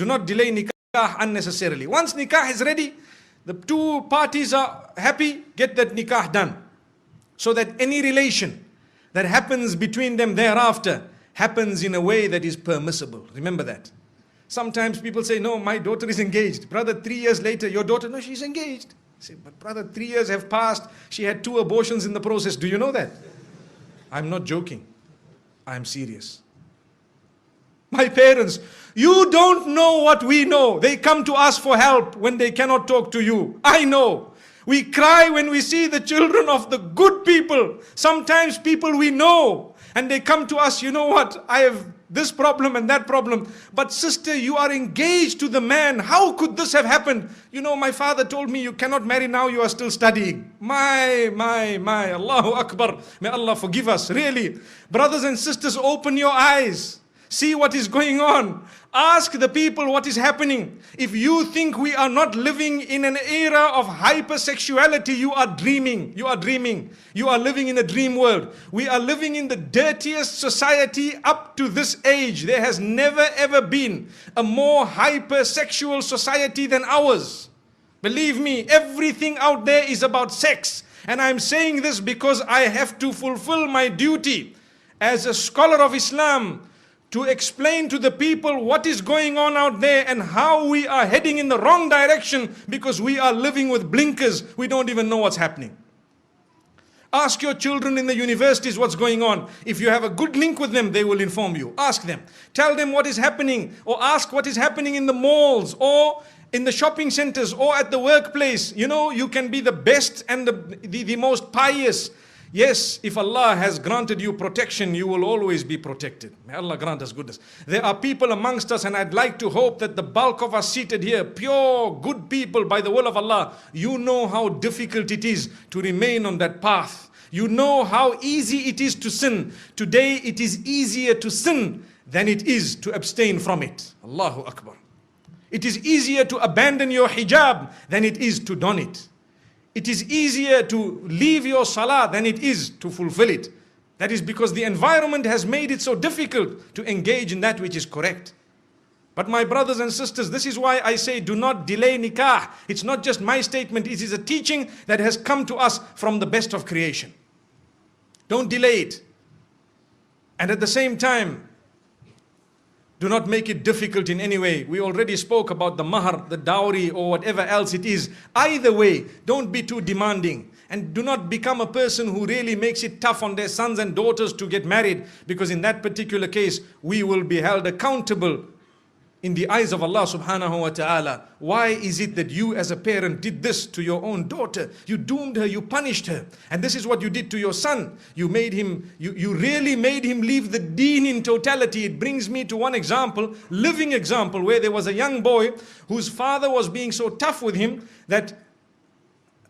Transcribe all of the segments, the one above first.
Do not delay nikah unnecessarily. Once nikah is ready, the two parties are happy, get that nikah done. So that any relation that happens between them thereafter happens in a way that is permissible. Remember that. Sometimes people say, no, my daughter is engaged. Brother, 3 years later, your daughter, no, she's engaged. I say, but brother, 3 years have passed. She had 2 abortions in the process. Do you know that? I'm not joking. I'm serious. My parents, you don't know what we know. They come to us for help when they cannot talk to you. I know. We cry when we see the children of the good people. Sometimes people we know. And they come to us, you know what? I have this problem and that problem. But sister, you are engaged to the man. How could this have happened? You know, my father told me you cannot marry now, you are still studying. My, Allahu Akbar. May Allah forgive us, really. Brothers and sisters, open your eyes. See what is going on. Ask the people what is happening. If you think we are not living in an era of hypersexuality, you are dreaming. You are dreaming. You are living in a dream world. We are living in the dirtiest society up to this age. There has never ever been a more hypersexual society than ours. Believe me, everything out there is about sex. And I'm saying this because I have to fulfill my duty as a scholar of Islam, to explain to the people what is going on out there and how we are heading in the wrong direction because we are living with blinkers. We don't even know what's happening. Ask your children in the universities what's going on. If you have a good link with them, they will inform you. Ask them. Tell them what is happening, or ask what is happening in the malls or in the shopping centers or at the workplace. You know, you can be the best and the most pious. Yes, if Allah has granted you protection, you will always be protected. May Allah grant us goodness. There are people amongst us, and I'd like to hope that the bulk of us seated here, pure, good people by the will of Allah, you know how difficult it is to remain on that path. You know how easy it is to sin. Today it is easier to sin than it is to abstain from it. Allahu Akbar. It is easier to abandon your hijab than it is to don it. It is easier to leave your salah than it is to fulfill it. That is because the environment has made it so difficult to engage in that which is correct. But my brothers and sisters, this is why I say do not delay nikah. It's not just my statement, it is a teaching that has come to us from the best of creation. Don't delay it. And at the same time, do not make it difficult in any way. We already spoke about the mahar, the dowry, or whatever else it is. Either way, don't be too demanding. And do not become a person who really makes it tough on their sons and daughters to get married. Because in that particular case, we will be held accountable in the eyes of Allah subhanahu wa ta'ala. Why is it that you as a parent did this to your own daughter? You doomed her, you punished her. And this is what you did to your son. You made him, you really made him leave the deen in totality. It brings me to one example, living example, where there was a young boy whose father was being so tough with him that,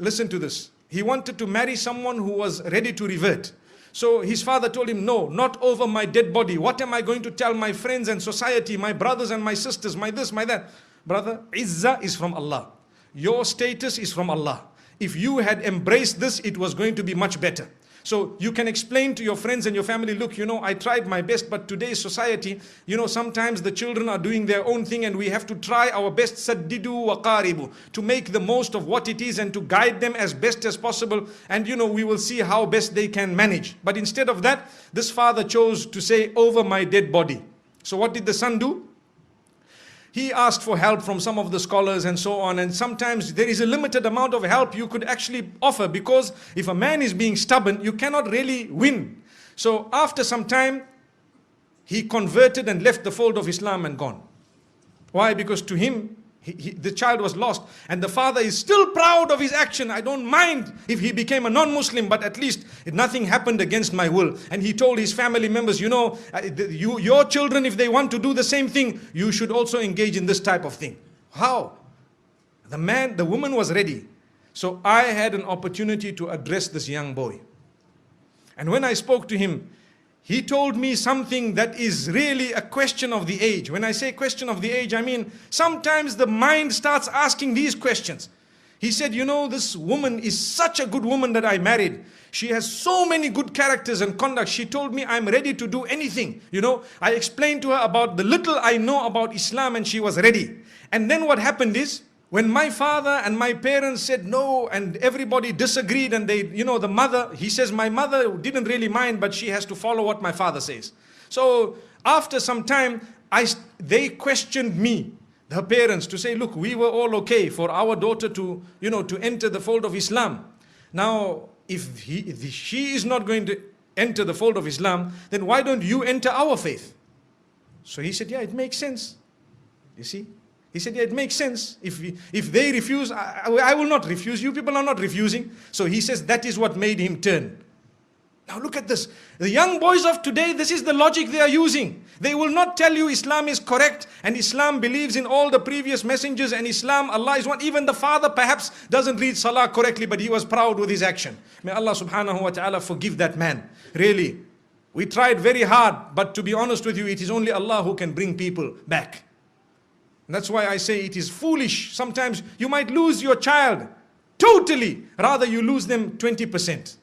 listen to this, he wanted to marry someone who was ready to revert. So his father told him, no, not over my dead body. What am I going to tell my friends and society, my brothers and my sisters, my this, my that? Brother, izzah is from Allah. Your status is from Allah. If you had embraced this, it was going to be much better. So you can explain to your friends and your family, look, you know, I tried my best, but today's society, you know, sometimes the children are doing their own thing and we have to try our best, saddidu wa qaribu, to make the most of what it is and to guide them as best as possible. And, you know, we will see how best they can manage. But instead of that, this father chose to say, over my dead body. So what did the son do? He asked for help from some of the scholars and so on, and sometimes there is a limited amount of help you could actually offer, because if a man is being stubborn, you cannot really win. So after some time, he converted and left the fold of Islam and gone. Why? Because to him, the child was lost, and the father is still proud of his action. I don't mind if he became a non-Muslim, but at least nothing happened against my will. And he told his family members, you know, your children, if they want to do the same thing, you should also engage in this type of thing. How? The woman was ready. So I had an opportunity to address this young boy. And when I spoke to him, he told me something that is really a question of the age. When I say question of the age, I mean sometimes the mind starts asking these questions. He said, you know, this woman is such a good woman that I married. She has so many good characters and conduct. She told me I'm ready to do anything. You know, I explained to her about the little I know about Islam and she was ready. And then what happened is, when my father and my parents said no and everybody disagreed and they, you know, the mother, he says my mother didn't really mind, but she has to follow what my father says. So after some time, they questioned me, her parents, to say, look, we were all okay for our daughter to, you know, to enter the fold of Islam. Now, if she is not going to enter the fold of Islam, then why don't you enter our faith? So he said, yeah, it makes sense. You see? He said, yeah, it makes sense. If they refuse, I will not refuse. You people are not refusing. So he says that is what made him turn. Now look at this. The young boys of today, this is the logic they are using. They will not tell you Islam is correct and Islam believes in all the previous messengers and Islam, Allah is one. Even the father perhaps doesn't read Salah correctly, but he was proud with his action. May Allah subhanahu wa ta'ala forgive that man. Really, we tried very hard, but to be honest with you, it is only Allah who can bring people back. And that's why I say it is foolish. Sometimes you might lose your child totally. Rather you lose them 20%.